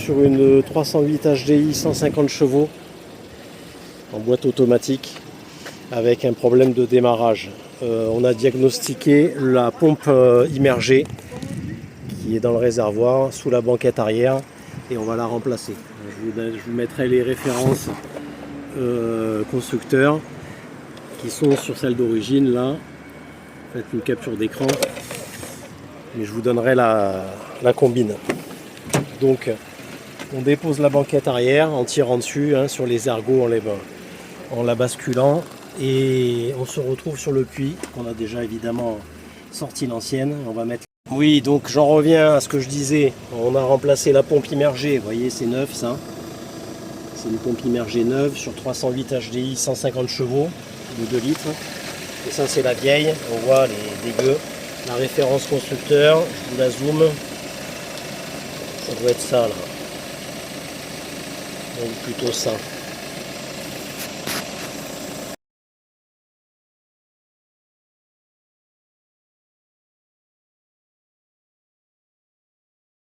sur une 308 HDI 150 chevaux en boîte automatique avec un problème de démarrage. On a diagnostiqué la pompe immergée qui est dans le réservoir sous la banquette arrière et on va la remplacer. Je vous mettrai les références constructeurs qui sont sur celle d'origine là. Faites une capture d'écran, mais je vous donnerai la combine. Donc on dépose la banquette arrière en tirant dessus sur les ergots en la basculant et on se retrouve sur le puits qu'on a déjà évidemment sorti l'ancienne. On va mettre. Oui, donc j'en reviens à ce que je disais. On a remplacé la pompe immergée. Vous voyez, c'est neuf ça. C'est une pompe immergée neuve sur 308 HDI 150 chevaux de 2 litres. Et ça c'est la vieille. On voit les dégueux. La référence constructeur. Je vous la zoom. Ça doit être ça là. Donc plutôt ça.